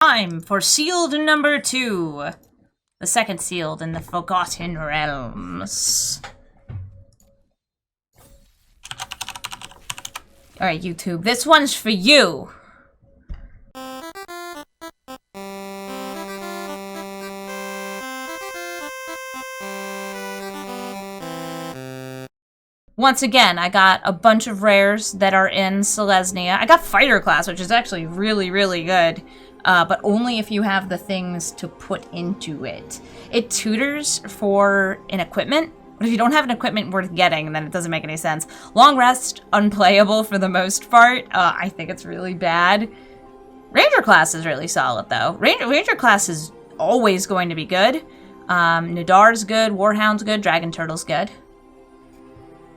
Time for sealed number 2. The second sealed in the Forgotten Realms. Alright, YouTube, this one's for you. Once again, I got a bunch of rares that are in Selesnya. I got Fighter class, which is actually really, really good. But only if you have the things to put into it. It tutors for an equipment, but if you don't have an equipment worth getting, then it doesn't make any sense. Long rest, unplayable for the most part. I think it's really bad. Ranger class is really solid, though. Ranger class is always going to be good. Nadar's good, Warhound's good, Dragon Turtle's good.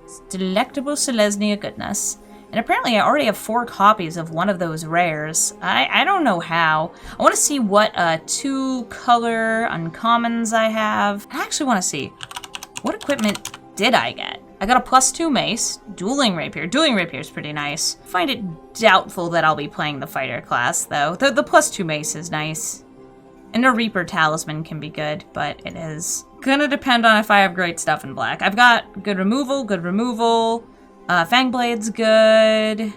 It's delectable Selesnya goodness. And apparently I already have 4 copies of one of those rares. I don't know how. I want to see what 2-color uncommons I have. I actually want to see, what equipment did I get? I got a +2 mace, dueling rapier. Dueling rapier is pretty nice. I find it doubtful that I'll be playing the fighter class, though. The +2 mace is nice. And a Reaper talisman can be good, but it is gonna depend on if I have great stuff in black. I've got good removal, Fangblade's good.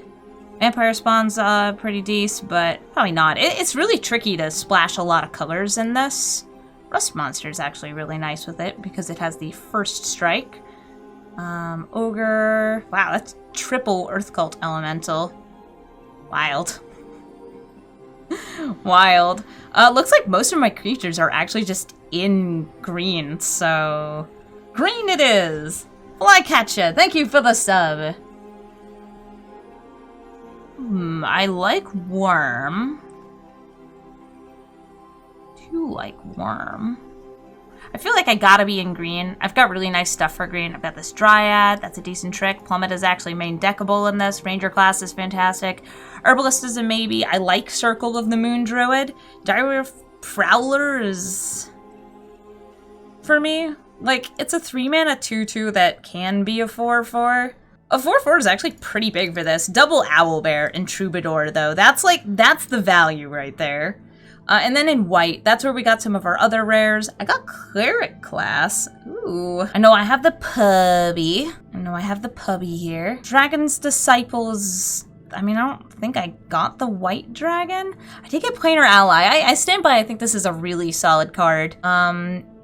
Vampire Spawn's pretty decent, but probably not. It's really tricky to splash a lot of colors in this. Rust Monster's actually really nice with it because it has the first strike. Ogre. Wow, that's triple Earth Cult Elemental. Wild. Wild. Looks like most of my creatures are actually just in green, so green it is. Flycatcher, thank you for the sub. I like Worm. Do like Worm. I feel like I gotta be in green. I've got really nice stuff for green. I've got this Dryad, that's a decent trick. Plummet is actually main deckable in this. Ranger class is fantastic. Herbalist is a maybe. I like Circle of the Moon Druid. Dire Prowler is for me. Like, it's a 3-mana 2/2 that can be a 4/4. A 4/4 is actually pretty big for this. Double Owlbear and Troubadour, though. That's the value right there. And then in white, that's where we got some of our other rares. I got Cleric class. Ooh. I know I have the Puppy here. Dragon's Disciples. I mean, I don't think I got the white dragon. I did get Planar Ally. I stand by, I think this is a really solid card.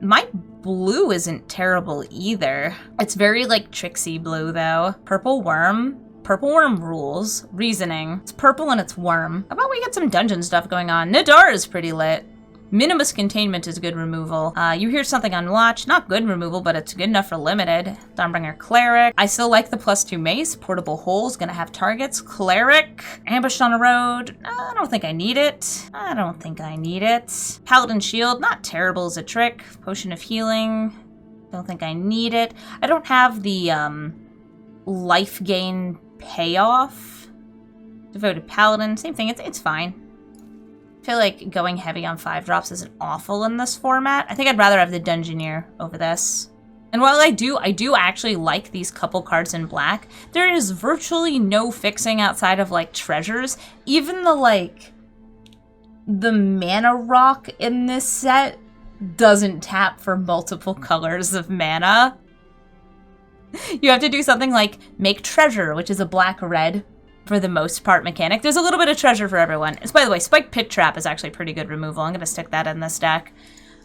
My blue isn't terrible either. It's very, like, tricksy blue, though. Purple Worm. Purple Worm rules. Reasoning. It's purple and it's worm. How about we get some dungeon stuff going on? Nadar is pretty lit. Minimus Containment is good removal. You hear something unlatched. Not good removal, but it's good enough for limited. Dawnbringer Cleric. I still like the +2 mace. Portable Hole's gonna have targets. Cleric. Ambushed on a road. I don't think I need it. Paladin Shield. Not terrible as a trick. Potion of Healing. Don't think I need it. I don't have the life gain payoff. Devoted Paladin. Same thing. It's fine. I feel like going heavy on 5-drops isn't awful in this format. I think I'd rather have the Dungeoneer over this. And while I do actually like these couple cards in black, there is virtually no fixing outside of, like, treasures. Even the mana rock in this set doesn't tap for multiple colors of mana. You have to do something like make treasure, which is a black-red for the most part mechanic. There's a little bit of treasure for everyone. By the way, Spike Pit Trap is actually pretty good removal. I'm going to stick that in this deck.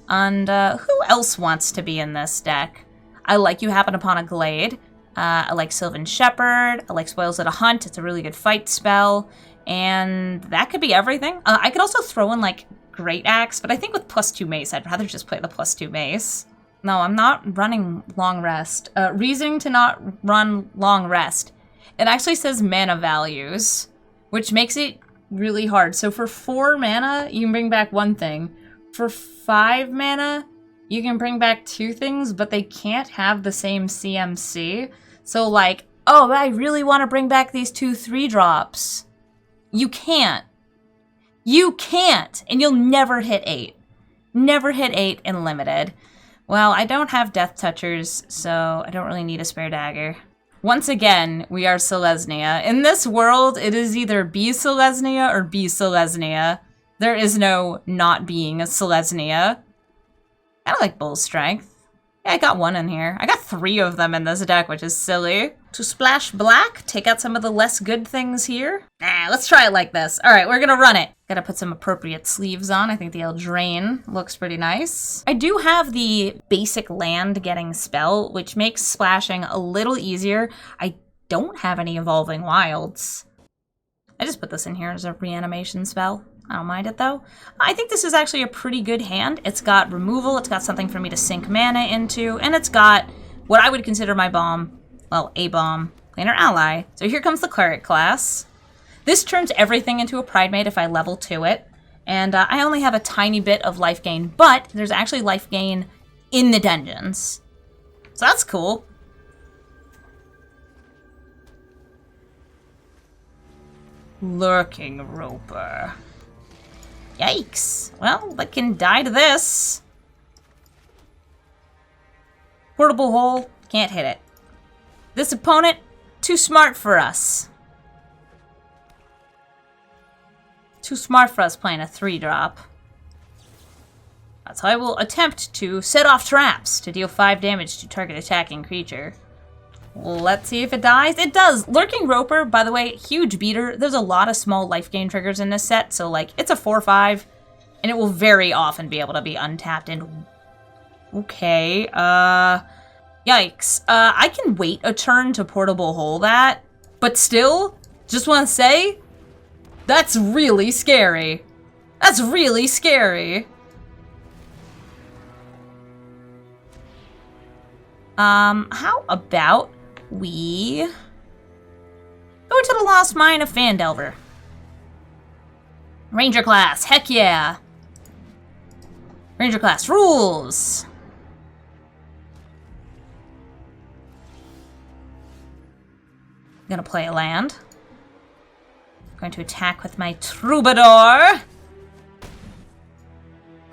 And who else wants to be in this deck? I like You Happen Upon a Glade. I like Sylvan Shepherd. I like Spoils at a Hunt. It's a really good fight spell. And that could be everything. I could also throw in, like, Great Axe, but I think with +2 mace, I'd rather just play the +2 mace. No, I'm not running Long Rest. Reasoning to not run Long Rest. It actually says mana values, which makes it really hard. So for 4 mana, you can bring back 1 thing. For 5 mana, you can bring back 2 things, but they can't have the same CMC. So like, oh, I really want to bring back these 2 3-drops. You can't. You can't, and you'll never hit 8. Never hit 8 in limited. Well, I don't have Death Touchers, so I don't really need a spare dagger. Once again, we are Selesnya. In this world, it is either be Selesnya or be Selesnya. There is no not being a Selesnya. I don't like Bull Strength. Yeah, I got one in here. I got 3 of them in this deck, which is silly. To splash black, take out some of the less good things here. Nah, let's try it like this. All right, we're gonna run it. Gotta put some appropriate sleeves on. I think the Eldraine looks pretty nice. I do have the basic land getting spell, which makes splashing a little easier. I don't have any Evolving Wilds. I just put this in here as a reanimation spell. I don't mind it though. I think this is actually a pretty good hand. It's got removal, it's got something for me to sink mana into, and it's got what I would consider my bomb, well, a bomb, planar ally. So here comes the cleric class. This turns everything into a Pridemate if I level to it, and I only have a tiny bit of life gain, but there's actually life gain in the dungeons. So that's cool. Lurking Roper. Yikes. Well, they can die to this. Portable Hole, can't hit it. This opponent, too smart for us. Too smart for us playing a 3-drop. So I will attempt to set off traps to deal 5 damage to target attacking creature. Let's see if it dies. It does! Lurking Roper, by the way, huge beater. There's a lot of small life gain triggers in this set, so like, it's a 4/5, and it will very often be able to be untapped and... Okay, yikes. I can wait a turn to Portable Hole that, but still, just want to say, that's really scary. That's really scary. How about we go to the Lost Mine of Phandelver. Ranger class, heck yeah. Ranger class rules. Gonna play a land. Going to attack with my Troubadour.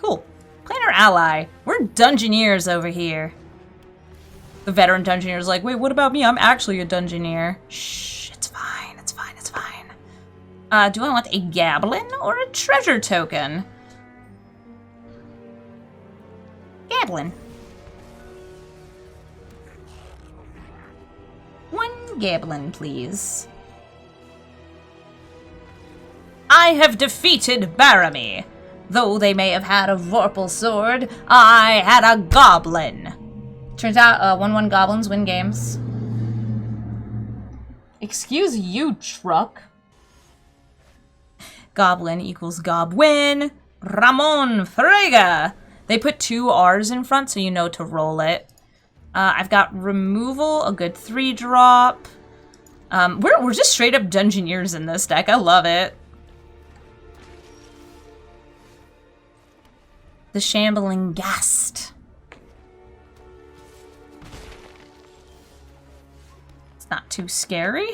Cool. Planar ally. We're Dungeoneers over here. The veteran Dungeoneer is like, wait, what about me? I'm actually a Dungeoneer. Shh, it's fine, it's fine, it's fine. Do I want a Gablin or a treasure token? Gablin. 1 Gablin, please. I have defeated Baramy. Though they may have had a Vorpal sword, I had a Goblin. Turns out 1/1 goblins win games. Excuse you, truck. Goblin equals Gobwin. Ramon Frega. They put 2 R's in front so you know to roll it. I've got removal, a good 3-drop. We're just straight up Dungeoneers in this deck. I love it. The Shambling Ghast. Not too scary.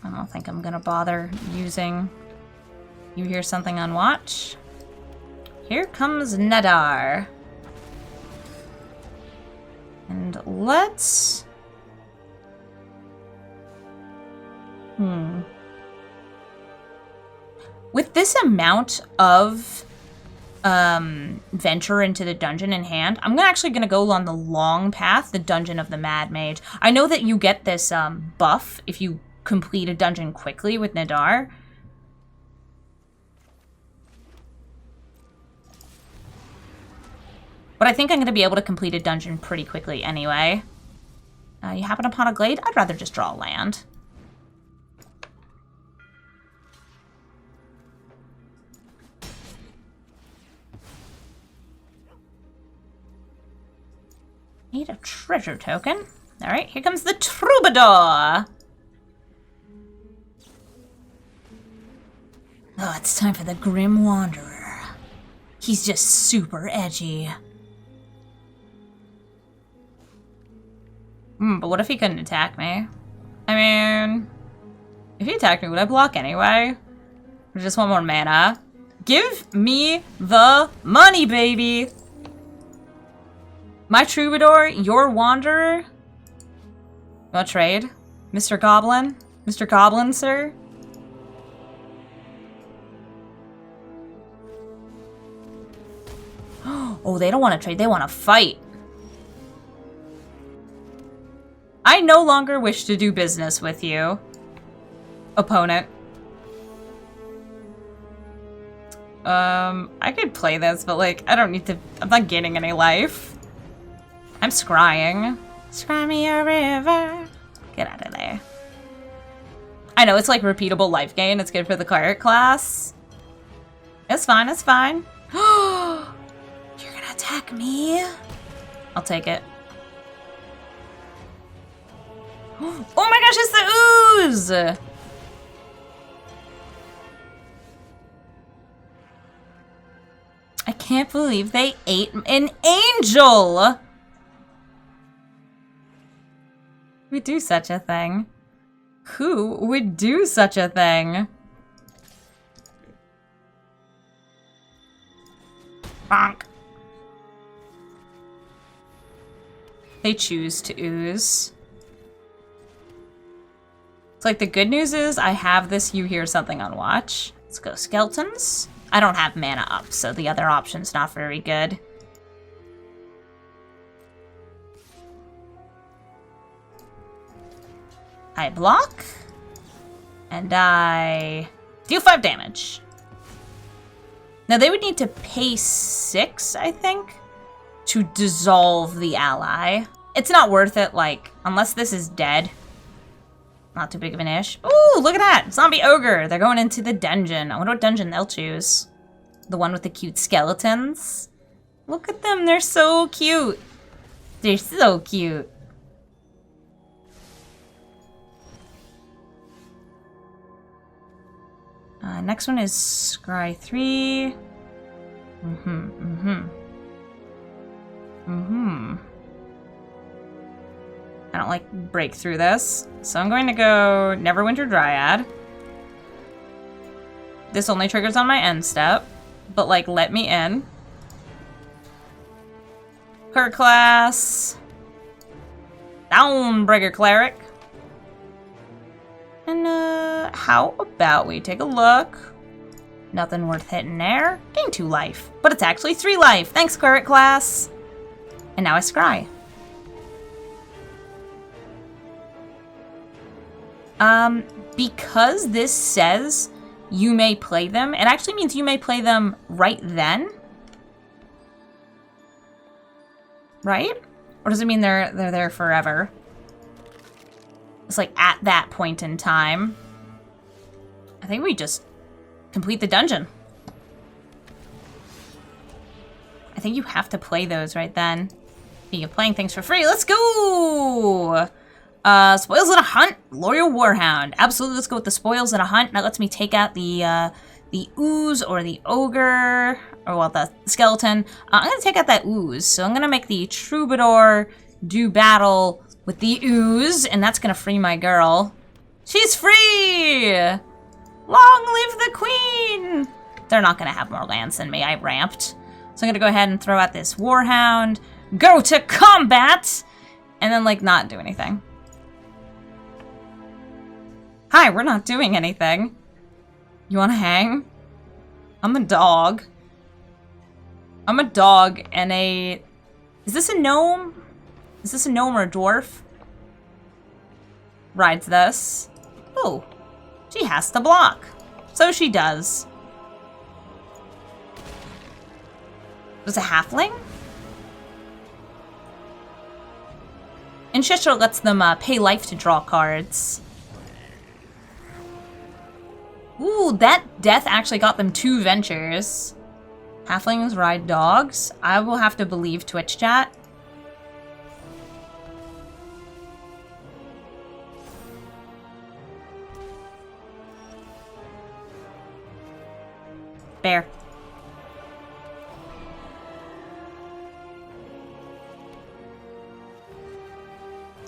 I don't think I'm gonna bother using... You hear something on watch? Here comes Nadar. And let's... With this amount of venture into the dungeon in hand, I'm actually going to go on the long path, the Dungeon of the Mad Mage. I know that you get this buff if you complete a dungeon quickly with Nadar. But I think I'm going to be able to complete a dungeon pretty quickly anyway. You happen upon a glade? I'd rather just draw a land. Need a treasure token. Alright, here comes the Troubadour! Oh, it's time for the Grim Wanderer. He's just super edgy. But what if he couldn't attack me? I mean... If he attacked me, would I block anyway? Or just want more mana? Give me the money, baby! My Troubadour, your Wanderer? You wanna trade? Mr. Goblin? Mr. Goblin, sir? Oh, they don't want to trade. They want to fight. I no longer wish to do business with you, opponent. I could play this, but like, I don't need to. I'm not getting any life. I'm scrying. Scry me a river. Get out of there. I know, it's like repeatable life gain. It's good for the cleric class. It's fine, it's fine. You're gonna attack me? I'll take it. Oh my gosh, it's the ooze! I can't believe they ate an angel! We do such a thing. Who would do such a thing? Bonk. They choose to ooze. It's like the good news is I have this You Hear Something on watch. Let's go skeletons. I don't have mana up, so the other option's not very good. I block. And I deal 5 damage. Now they would need to pay 6, I think, to dissolve the ally. It's not worth it, like, unless this is dead. Not too big of an ish. Ooh, look at that! Zombie ogre! They're going into the dungeon. I wonder what dungeon they'll choose. The one with the cute skeletons? Look at them, they're so cute! They're so cute. Next one is Scry 3. I don't like break through this. So I'm going to go Neverwinter Dryad. This only triggers on my end step, but like let me in. Her class. Downbreaker Cleric. And how about we take a look? Nothing worth hitting there. Gain 2 life, but it's actually 3 life. Thanks, Cleric class. And now I scry. Because this says you may play them, it actually means you may play them right then. Right? Or does it mean they're there forever? It's like at that point in time. I think we just complete the dungeon. I think you have to play those right then. Speaking of playing things for free, let's go! Spoils in a hunt, Loyal Warhound. Absolutely, let's go with the spoils in a hunt. That lets me take out the ooze or the ogre, or well, the skeleton. I'm gonna take out that ooze, so I'm gonna make the troubadour do battle with the ooze, and that's gonna free my girl. She's free! Long live the queen! They're not gonna have more lands than me, I ramped. So I'm gonna go ahead and throw out this warhound, go to combat, and then like not do anything. Hi, we're not doing anything. You wanna hang? I'm a dog. I'm a dog and a... Is this a gnome? Is this a gnome or a dwarf? Rides this. Oh, she has to block. So she does. There's a halfling? And Shisha lets them pay life to draw cards. Ooh, that death actually got them 2 ventures. Halflings ride dogs. I will have to believe Twitch chat. Bear.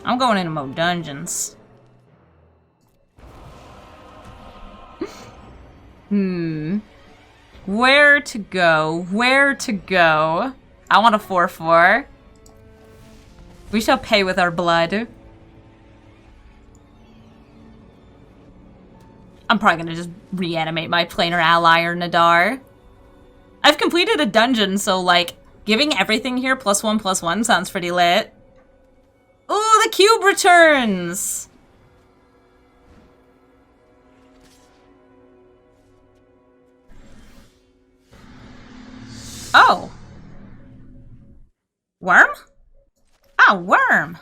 I'm going into more dungeons. Where to go? Where to go? I want a 4/4. We shall pay with our blood. I'm probably gonna just reanimate my planar ally or Nadar. I've completed a dungeon, so, like, giving everything here +1/+1 sounds pretty lit. Ooh, the cube returns! Oh. Worm? Ah, worm!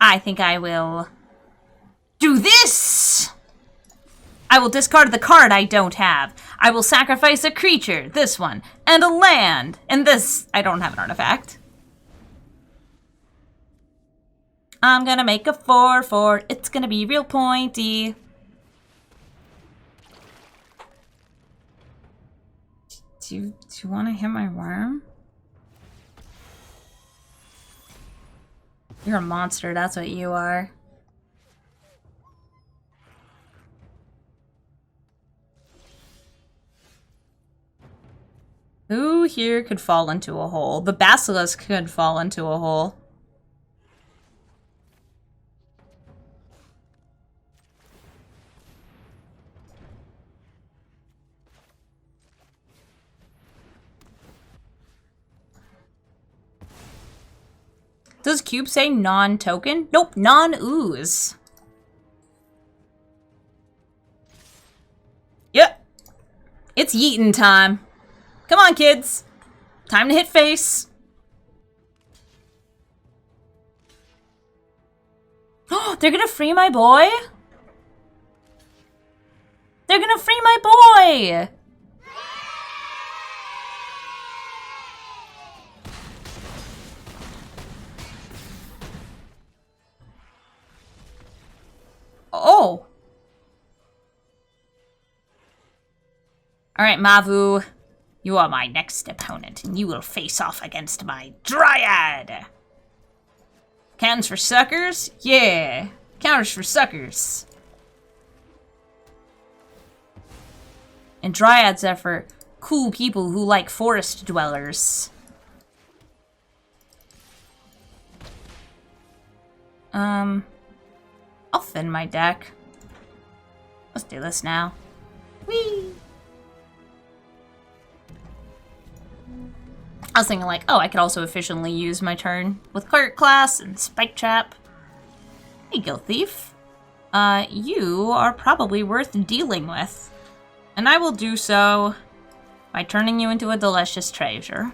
I think I will do this! I will discard the card I don't have. I will sacrifice a creature, this one, and a land, and this. I don't have an artifact. I'm gonna make a 4/4. It's gonna be real pointy. Do you want to hit my worm? You're a monster, that's what you are. Who here could fall into a hole? The basilisk could fall into a hole. Does cube say non-token? Nope, non-ooze. Yep. It's yeetin' time. Come on, kids. Time to hit face. Oh, they're gonna free my boy? They're gonna free my boy! Oh. Alright, Mavu. You are my next opponent, and you will face off against my Dryad! Cannons for suckers? Yeah! Counters for suckers. And Dryads are for cool people who like forest dwellers. I'll thin my deck. Let's do this now. Whee! I was thinking like, oh, I could also efficiently use my turn with Cleric class and Spike Trap. Hey, Go Thief. You are probably worth dealing with. And I will do so by turning you into a delicious treasure.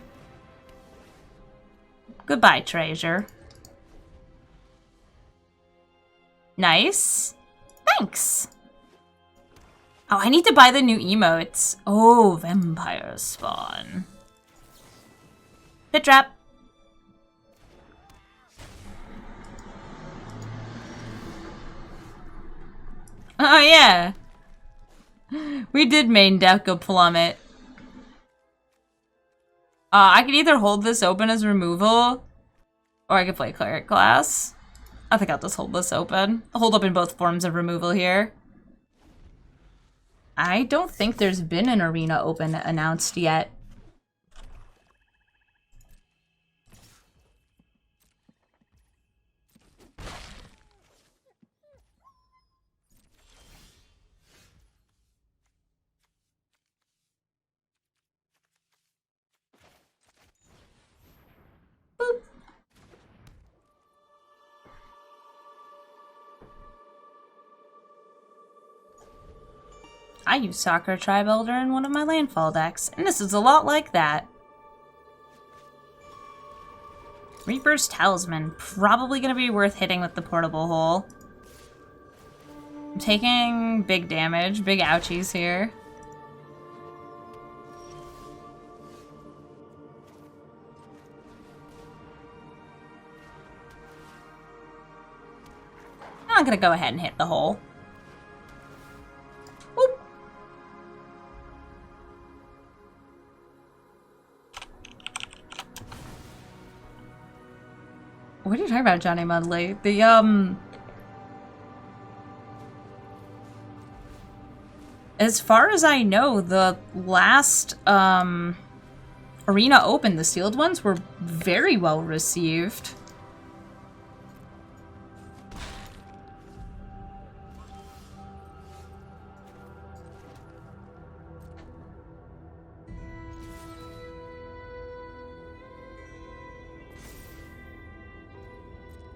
Goodbye, treasure. Nice. Thanks. Oh, I need to buy the new emotes. Oh, Vampire Spawn. Pit Trap. Oh, yeah. We did main deck a plummet. I could either hold this open as removal, or I could play Cleric class. I think I'll just hold this open. I'll hold open both forms of removal here. I don't think there's been an arena open announced yet. Boop. I use Soccer Tribe Elder in one of my landfall decks, and this is a lot like that. Reaper's Talisman, probably gonna be worth hitting with the portable hole. I'm taking big damage, big ouchies here. I'm gonna go ahead and hit the hole. Whoop. What are you talking about, Johnny Mudley? As far as I know, the last, Arena Open, the sealed ones, were very well received.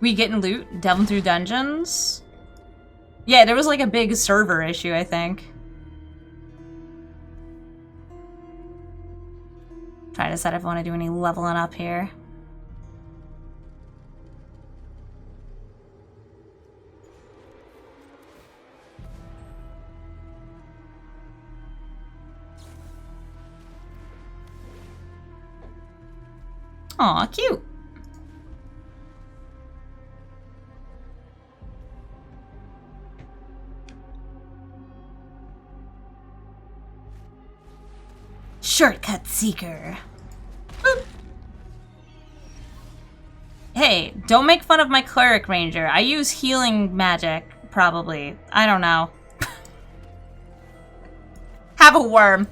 We getting loot? Delving through dungeons? Yeah, there was like a big server issue, I think. Try to decide if I want to do any leveling up here. Aw, cute. Shortcut seeker. Boop. Hey, don't make fun of my cleric ranger. I use healing magic, probably. I don't know. Have a worm.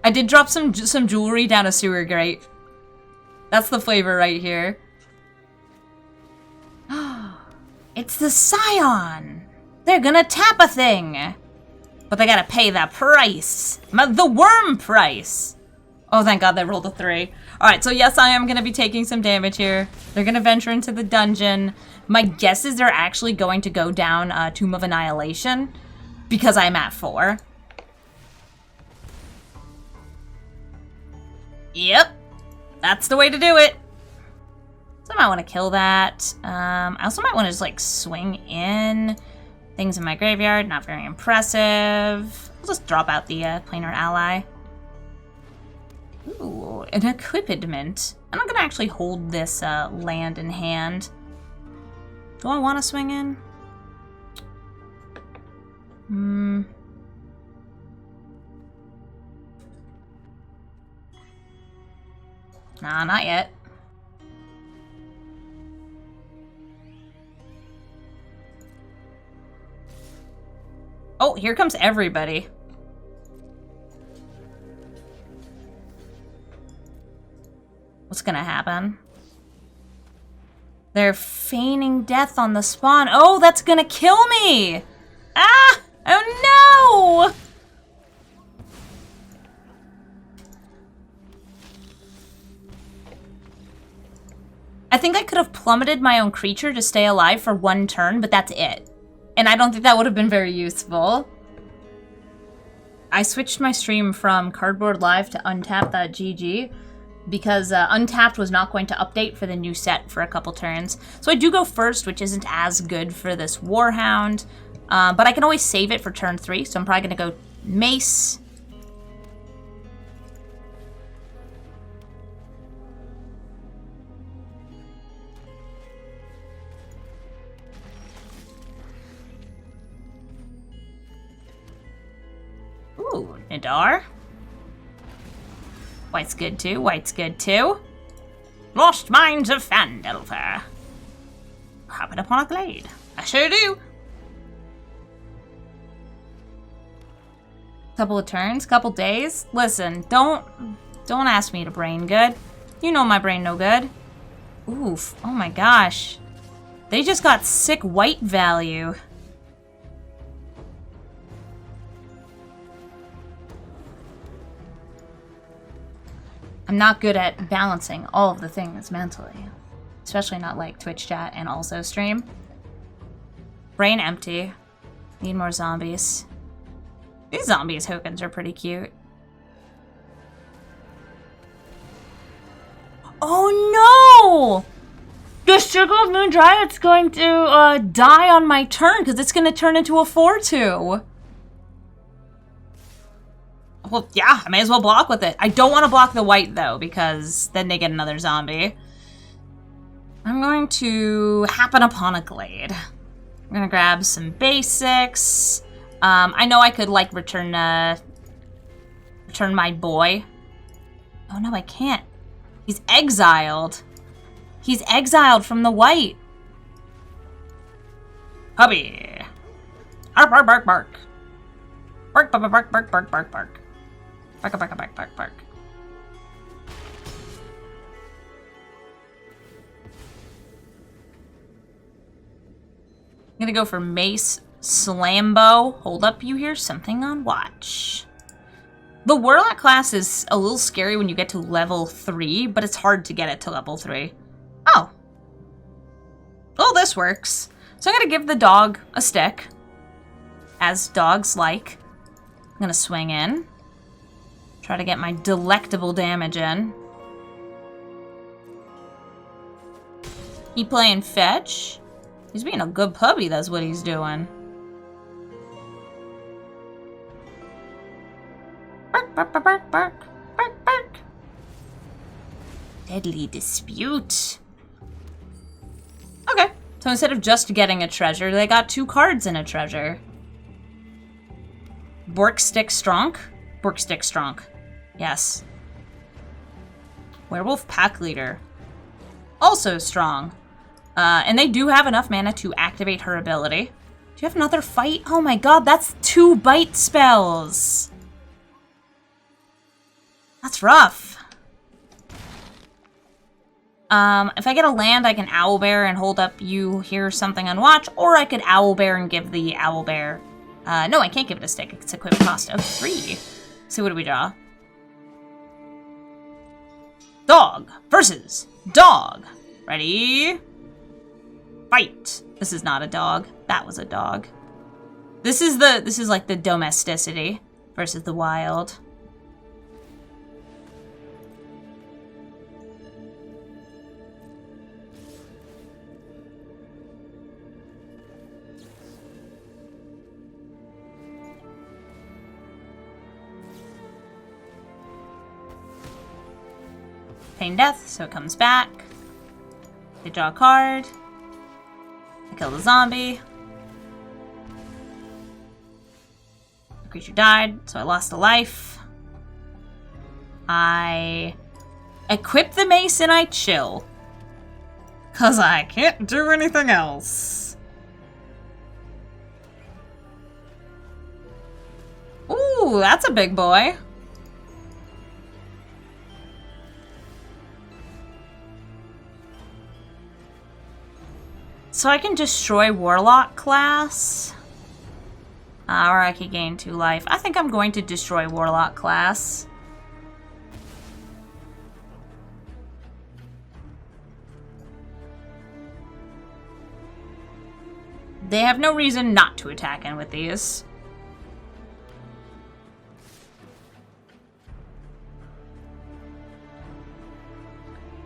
I did drop some jewelry down a sewer grate. That's the flavor right here. It's the Scion! They're gonna tap a thing! But they gotta pay that price. The worm price! Oh, thank God they rolled a 3. Alright, so yes, I am gonna be taking some damage here. They're gonna venture into the dungeon. My guess is they're actually going to go down Tomb of Annihilation. Because I'm at 4. Yep. That's the way to do it. So I might want to kill that. I also might want to just, like, swing in. Things in my graveyard, not very impressive. I'll just drop out the planar ally. Ooh, an equipment. I'm not going to actually hold this land in hand. Do I want to swing in? Nah, not yet. Oh, here comes everybody. What's gonna happen? They're feigning death on the spawn. Oh, that's gonna kill me! Ah! Oh no! I think I could have plummeted my own creature to stay alive for 1 turn, but that's it. And I don't think that would have been very useful. I switched my stream from Cardboard Live to Untapped.gg because Untapped was not going to update for the new set for a couple turns. So I do go first, which isn't as good for this Warhound. But I can always save it for turn 3, so I'm probably going to go Mace. Ooh, Nadar. White's good too, white's good too. Lost Mines of Phandelver. Happen upon a glade. I sure do. Couple of turns, couple days. Listen, don't ask me to brain good. You know my brain no good. Oof, oh my gosh. They just got sick white value. I'm not good at balancing all of the things mentally. Especially not like Twitch chat and also stream. Brain empty. Need more zombies. These zombies tokens are pretty cute. Oh no! The Circle of Moon Dryad's going to die on my turn because it's going to turn into a 4-2. Well, yeah, I may as well block with it. I don't want to block the white, though, because then they get another zombie. I'm going to happen upon a glade. I'm going to grab some basics. I know I could, like, return my boy. Oh, no, I can't. He's exiled. He's exiled from the white. Hubby. Bark, bark, bark, bark. Bark, bark, bark, bark, bark, bark, bark. Bark, bark, bark, bark, bark. I'm gonna go for Mace Slambo. Hold up, you hear something on watch. The Warlock class is a little scary when you get to level 3, but it's hard to get it to level 3. Oh. Oh, this works. So I'm gonna give the dog a stick, as dogs like. I'm gonna swing in. Try to get my delectable damage in. He playing fetch. He's being a good puppy, that's what he's doing. Bark, bark, bark, bark, bark, bark, bark. Deadly dispute. Okay, so instead of just getting a treasure, they got 2 cards in a treasure. Borkstick Stronk? Borkstick Stronk. Yes. Werewolf Pack Leader. Also strong. And they do have enough mana to activate her ability. Do you have another fight? Oh my god, that's 2 bite spells! That's rough. If I get a land, I can Owlbear and hold up you hear something on watch, or I could Owlbear and give the Owlbear... no, I can't give it a stick. It's a equip cost of 3. So what do we draw? Dog versus dog. Ready? Fight. This is not a dog. That was a dog. This is like the domesticity versus the wild. Pain Death, so it comes back. They draw a card. I kill the zombie. The creature died, so I lost a life. I equip the mace and I chill. 'Cause I can't do anything else. Ooh, that's a big boy. So I can destroy Warlock class. Or I could gain 2 life. I think I'm going to destroy Warlock class. They have no reason not to attack in with these.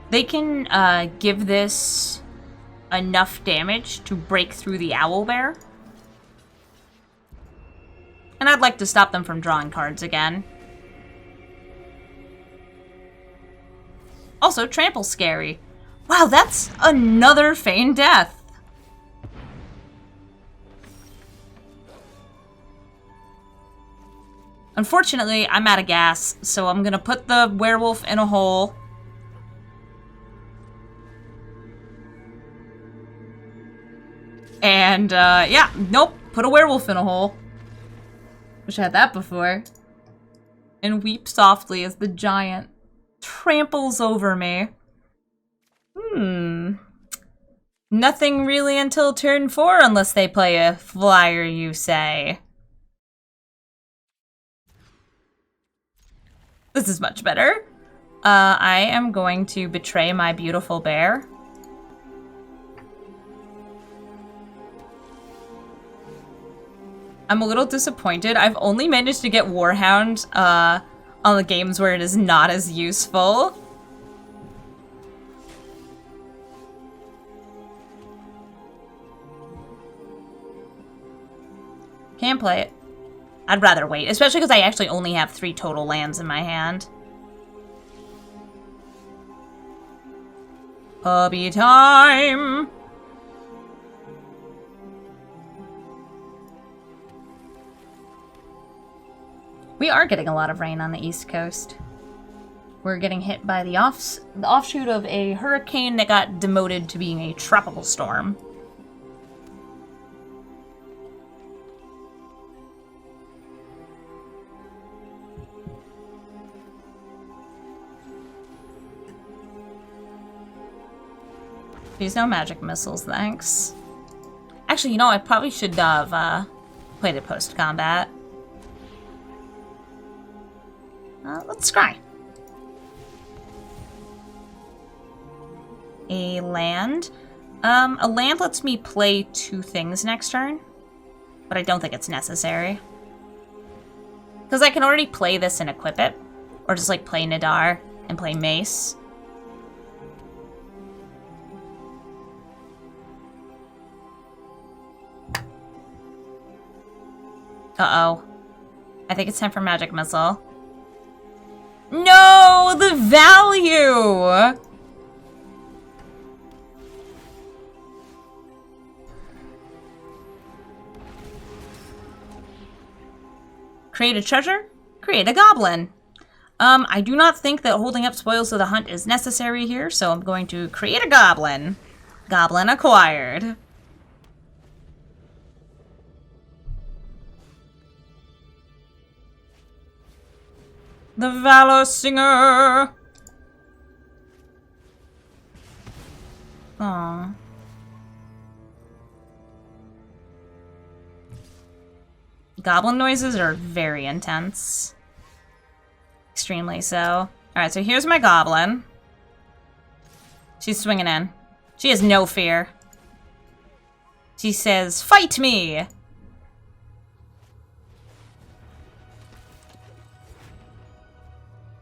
They can give this enough damage to break through the Owlbear. And I'd like to stop them from drawing cards again. Also, Trample Scary. Wow, that's another Feigned Death. Unfortunately, I'm out of gas, so I'm gonna put the werewolf in a hole. And, yeah, nope, put a werewolf in a hole. Wish I had that before. And weep softly as the giant tramples over me. Nothing really until turn 4 unless they play a flyer, you say. This is much better. I am going to betray my beautiful bear. I'm a little disappointed. I've only managed to get Warhound on the games where it is not as useful. Can't play it. I'd rather wait, especially because I actually only have 3 total lands in my hand. Puppy time! We are getting a lot of rain on the East Coast. We're getting hit by the offshoot of a hurricane that got demoted to being a tropical storm. Please no magic missiles, thanks. Actually, you know, I probably should have played it post-combat. Let's scry. A land. A land lets me play 2 things next turn, but I don't think it's necessary. Because I can already play this and equip it, or just like play Nadar and play Mace. Uh-oh. I think it's time for Magic Missile. No! The value! Create a treasure? Create a goblin. I do not think that holding up spoils of the hunt is necessary here, so I'm going to create a goblin. Goblin acquired. The Valor Singer! Aww. Goblin noises are very intense. Extremely so. Alright, so here's my goblin. She's swinging in. She has no fear. She says, "Fight me!"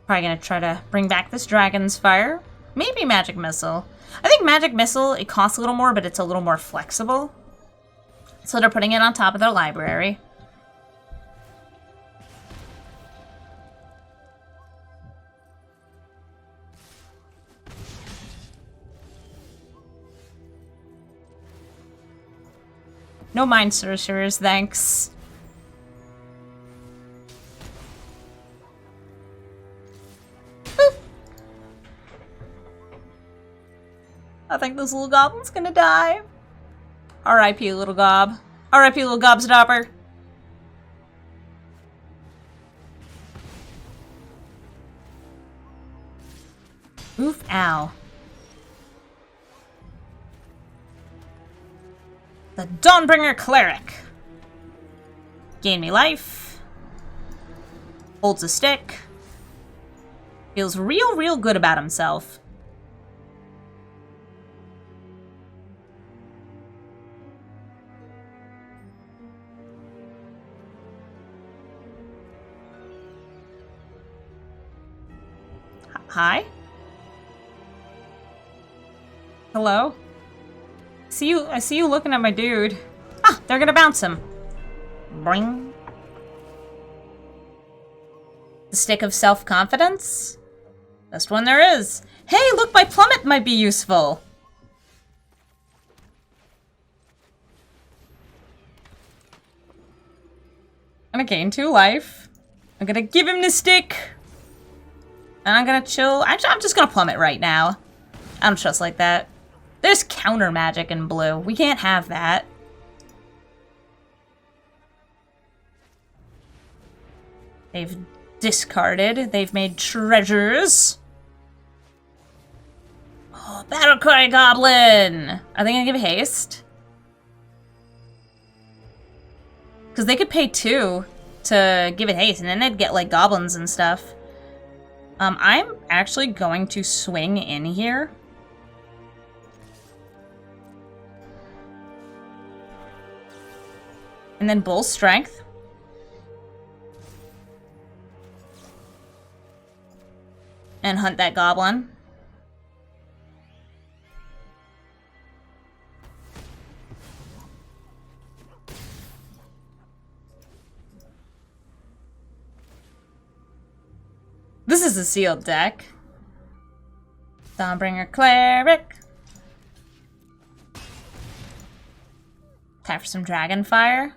Probably gonna try to bring back this Dragon's Fire. Maybe Magic Missile. I think Magic Missile, it costs a little more, but it's a little more flexible. So they're putting it on top of their library. No Mind Sorcerers, thanks. Boop. I think this little goblin's gonna die. R.I.P. little gob. R.I.P. little gobstopper. Oof, ow. The Dawnbringer Cleric. Gain me life. Holds a stick. Feels real good about himself. Hi? Hello? I see you looking at my dude. Ah, they're gonna bounce him. Boing. The Stick of Self-Confidence? Best one there is. Hey, look, my plummet might be useful. I'm gonna gain 2 life. I'm gonna give him the stick. And I'm gonna chill. I'm just gonna plummet right now. I don't trust like that. There's counter magic in blue. We can't have that. They've discarded. They've made treasures. Oh, Battlecry Goblin! Are they gonna give haste? Because they could pay 2 to give it haste, and then they'd get, like, goblins and stuff. I'm actually going to swing in here. And then Bull Strength. And hunt that goblin. This is a sealed deck. Dawnbringer Cleric. Time for some Dragonfire.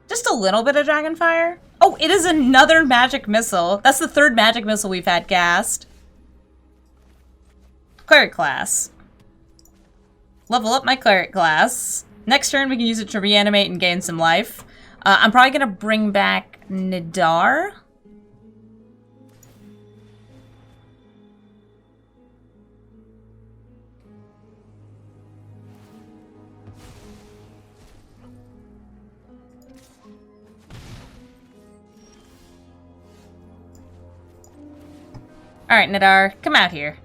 Just a little bit of Dragonfire. Oh, it is another Magic Missile. That's the 3rd Magic Missile we've had cast. Cleric class. Level up my Cleric class. Next turn we can use it to reanimate and gain some life. I'm probably gonna bring back Nadar. Alright, Nadar, come out here.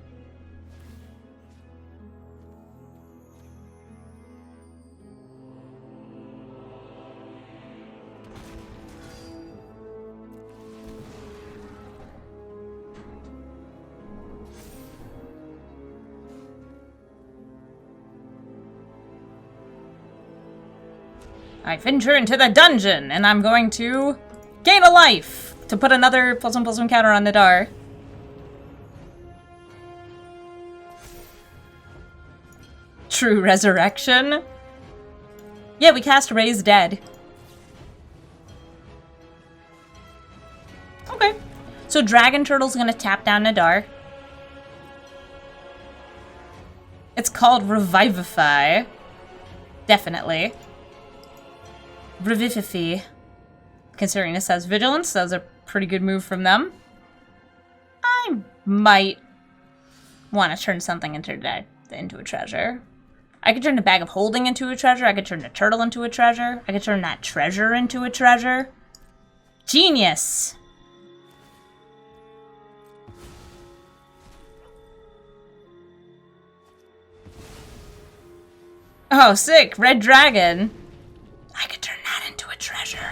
I venture into the dungeon, and I'm going to gain a life to put another +1/+1 counter on Nadar. True resurrection. Yeah, we cast Raise Dead. Okay. So Dragon Turtle's gonna tap down Nadar. It's called Revivify. Definitely. Revivify. Considering this has Vigilance, that was a pretty good move from them. I might want to turn something into a treasure. I could turn the Bag of Holding into a treasure. I could turn the turtle into a treasure. I could turn that treasure into a treasure. Genius! Oh, sick! Red Dragon! I could turn that into a treasure.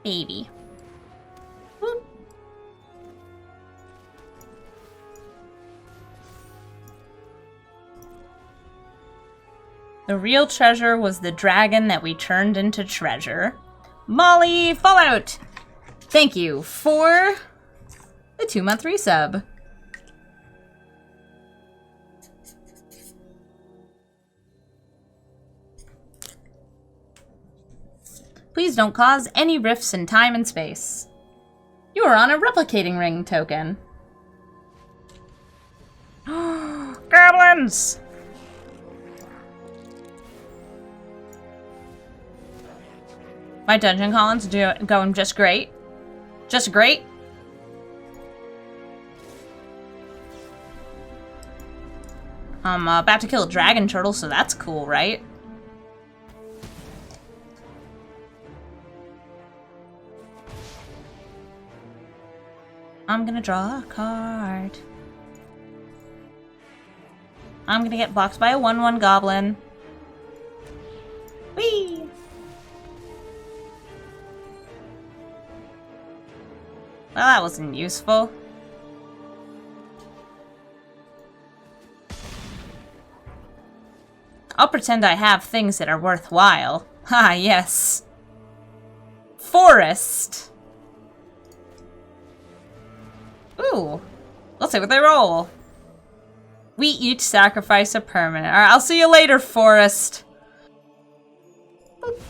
Baby. Whoop. The real treasure was the dragon that we turned into treasure. Molly Fallout! Thank you for the 2-month resub. Please don't cause any rifts in time and space. You are on a replicating ring token. Goblins! My dungeon column's going just great. Just great. I'm about to kill a dragon turtle, so that's cool, right? I'm gonna draw a card. I'm gonna get blocked by a 1/1 goblin. Whee! Well, that wasn't useful. I'll pretend I have things that are worthwhile. Ah, yes. Forest. Ooh. Let's see what they roll. We each sacrifice a permanent. Alright, I'll see you later, Forest. Boop.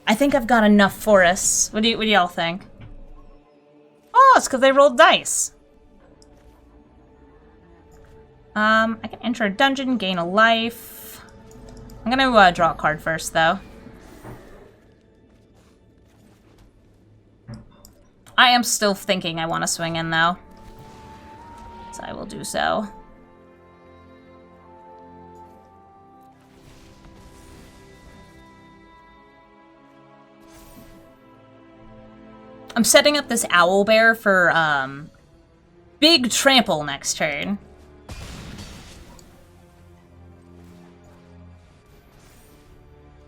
I think I've got enough forests. What do y'all think? Oh, it's because they rolled dice. I can enter a dungeon, gain a life. I'm gonna draw a card first, though. I am still thinking I want to swing in, though. So I will do so. I'm setting up this Owlbear for, big trample next turn.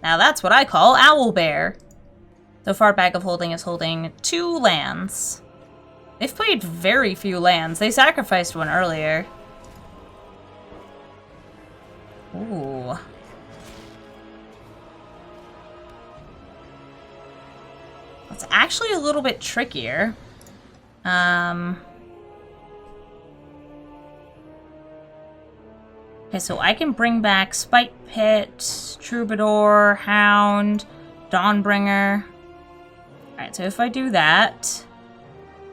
Now that's what I call Owlbear. So far, Bag of Holding is holding 2 lands. They've played very few lands. They sacrificed one earlier. Ooh. That's actually a little bit trickier. Okay, so I can bring back Spite Pit, Troubadour, Hound, Dawnbringer. Alright, so if I do that,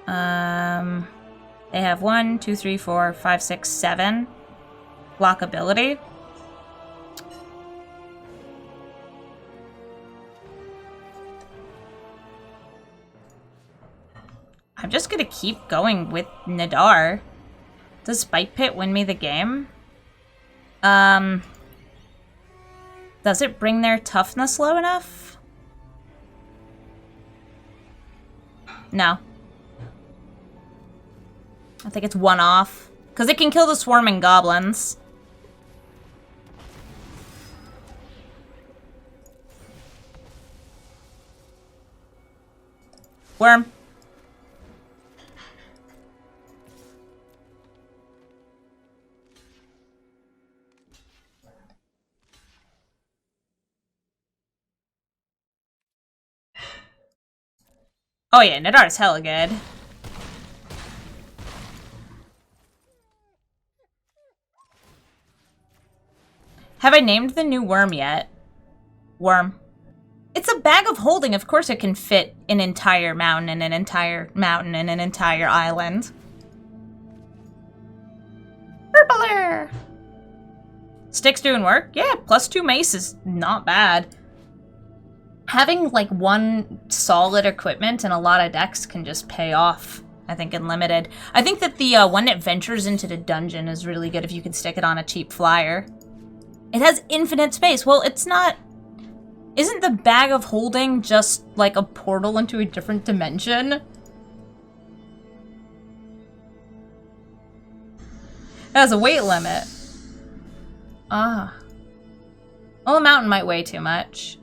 they have 1, 2, 3, 4, 5, 6, 7 blockability. I'm just gonna keep going with Nadar. Does Spite Pit win me the game? Does it bring their toughness low enough? No. I think it's one off. Because it can kill the swarming goblins. Worm. Oh yeah, Nadar's hella good. Have I named the new worm yet? Worm. It's a bag of holding. Of course it can fit an entire mountain and an entire mountain and an entire island. Purpler! Sticks doing work? Yeah, +2 mace is not bad. Having, like, one solid equipment and a lot of decks can just pay off, I think, in Limited. I think that the one that ventures into the dungeon is really good if you can stick it on a cheap flyer. It has infinite space. Well, it's not... Isn't the bag of holding just, like, a portal into a different dimension? It has a weight limit. Ah. Well, a mountain might weigh too much.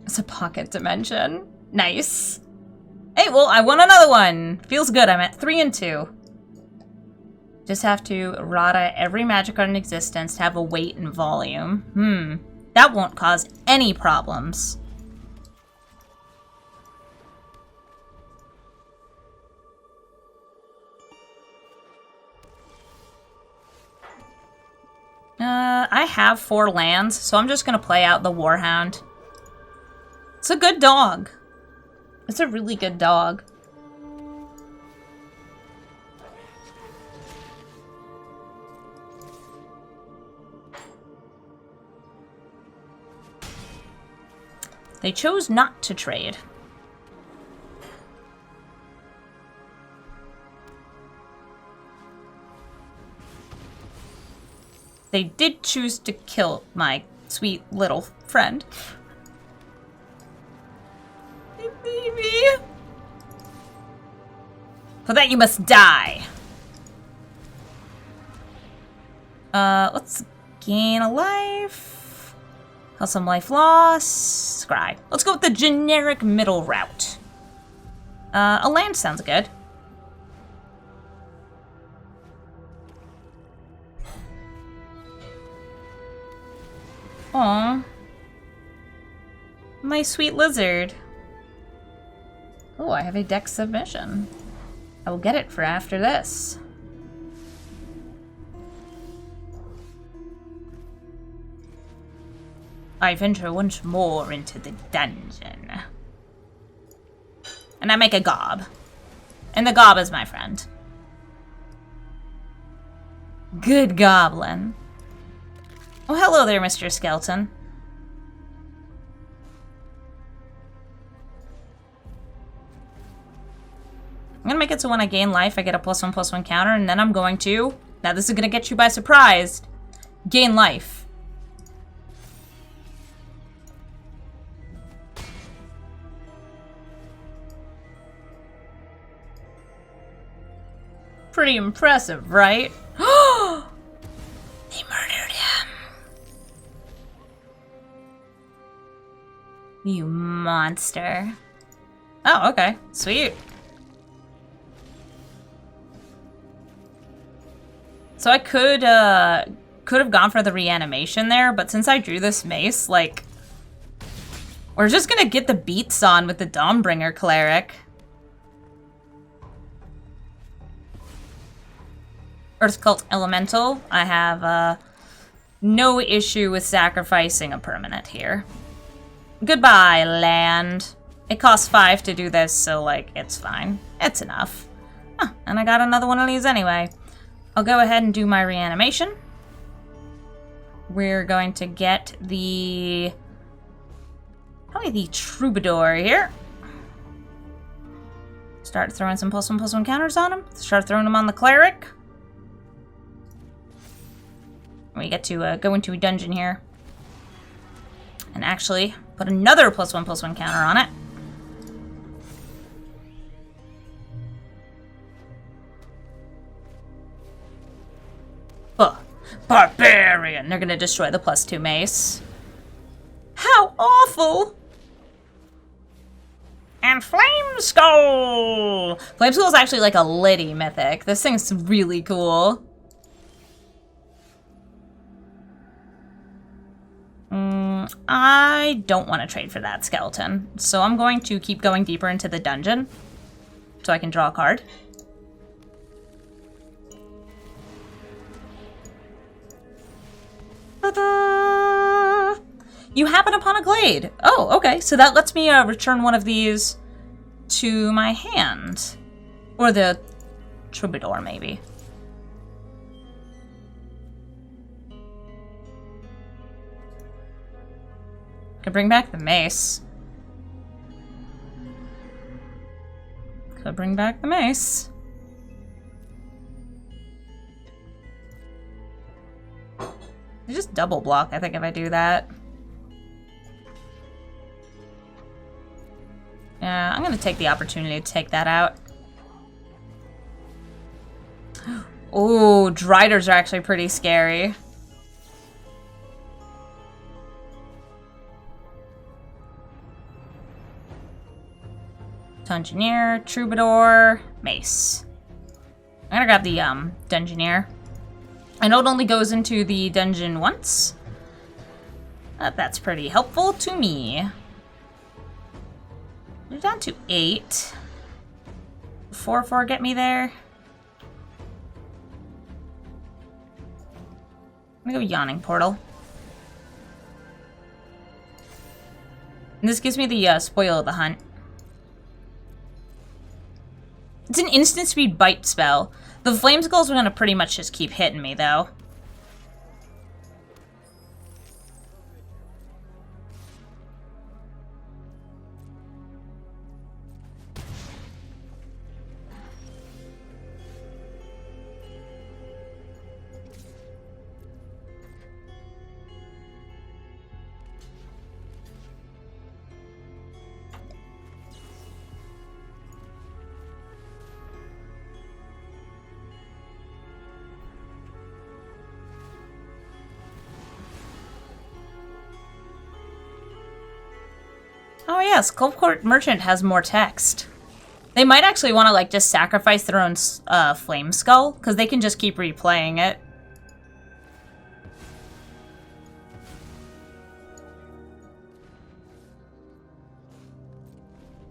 It's a pocket dimension. Nice. Hey, well, I won another one. Feels good. I'm at 3 and 2. Just have to rata every magic card in existence to have a weight and volume. That won't cause any problems. I have 4 lands, so I'm just gonna play out the Warhound. It's a good dog. It's a really good dog. They chose not to trade. They did choose to kill my sweet little friend. Baby. For that you must die. Let's gain a life. Have some life loss. Scry. Let's go with the generic middle route. A land sounds good. Aww. My sweet lizard. Oh, I have a deck submission. I will get it for after this. I venture once more into the dungeon. And I make a gob. And the gob is my friend. Good goblin. Oh, hello there, Mr. Skeleton. I'm gonna make it so when I gain life, I get a +1/+1 counter, and then I'm going to... Now this is gonna get you by surprise. Gain life. Pretty impressive, right? They murdered him. You monster. Oh, okay. Sweet. So I could have gone for the reanimation there, but since I drew this mace, like, we're just gonna get the beats on with the Dawnbringer Cleric. Earth Cult Elemental. I have no issue with sacrificing a permanent here. Goodbye, land. It costs 5 to do this, so, like, it's fine. It's enough. Huh, and I got another one of these anyway. I'll go ahead and do my reanimation. We're going to get the... probably the Troubadour here. Start throwing some +1/+1 counters on him. Start throwing them on the Cleric. We get to go into a dungeon here. And actually, put another +1/+1 counter on it. Barbarian! They're gonna destroy the +2 mace. How awful! And Flame Skull! Flame Skull is actually like a Liddy mythic. This thing's really cool. I don't want to trade for that skeleton, so I'm going to keep going deeper into the dungeon so I can draw a card. Ta-da! You happen upon a glade. Oh, okay. So that lets me return one of these to my hand. Or the troubadour, maybe. Could bring back the mace. Could bring back the mace. I just double block, I think, if I do that. Yeah, I'm gonna take the opportunity to take that out. Oh, Driders are actually pretty scary. Dungeoneer, Troubadour, Mace. I'm gonna grab the Dungeoneer. I know it only goes into the dungeon once. That's pretty helpful to me. We're down to 8. 4/4 get me there. I'm gonna go Yawning Portal. And this gives me the Spoil of the Hunt. It's an instant speed bite spell. The Flame Skulls are gonna pretty much just keep hitting me, though. Oh yes, Coldcourt Merchant has more text. They might actually want to like just sacrifice their own Flame Skull, because they can just keep replaying it.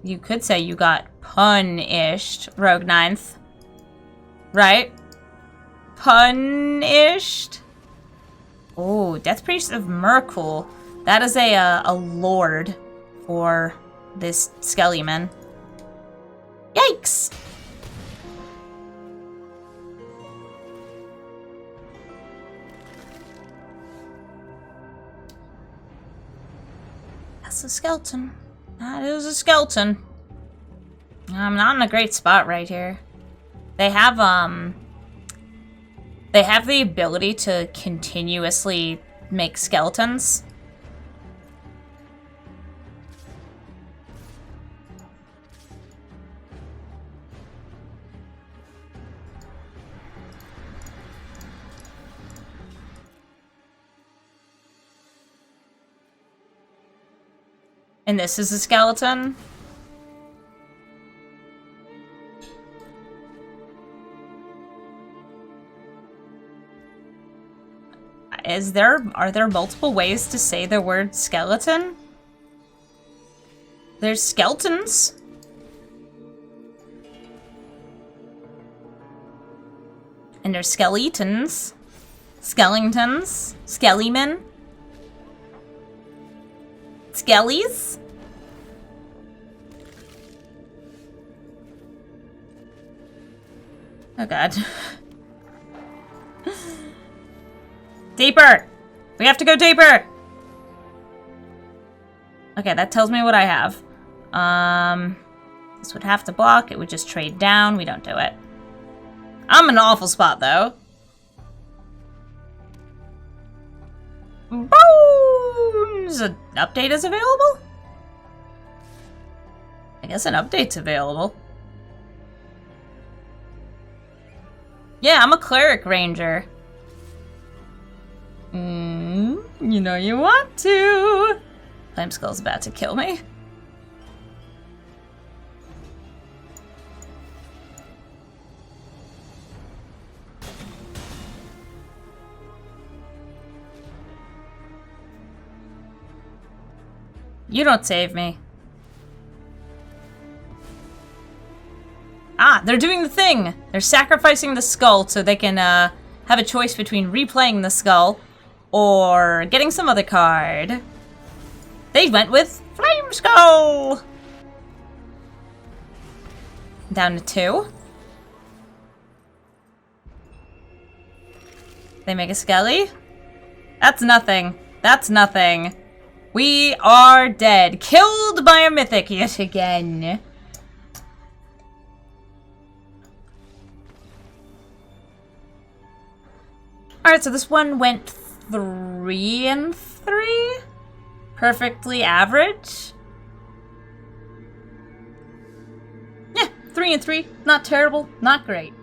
You could say you got punished, Rogue Ninth. Right? Punished? Oh, Death Priest of Merkul. That is a lord for this Skellyman. Yikes! That's a skeleton. That is a skeleton. I'm not in a great spot right here. They have the ability to continuously make skeletons. And this is a skeleton. Are there multiple ways to say the word skeleton? There's skeletons. And there's skeletons. Skellingtons. Skellymen. Skellies? Oh god. Deeper! We have to go deeper! Okay, that tells me what I have. This would have to block. It would just trade down. We don't do it. I'm in an awful spot, though. Boom! means an update is available? I guess an update's available. Yeah, I'm a cleric ranger. You know you want to. Flameskull's about to kill me. You don't save me. Ah, they're doing the thing! They're sacrificing the skull so they can have a choice between replaying the skull or getting some other card. They went with Flameskull! Down to 2. They make a Skelly? That's nothing. That's nothing. We are dead. Killed by a mythic yet again. Alright, so this one went 3 and 3? Perfectly average? Yeah, 3 and 3. Not terrible, not great.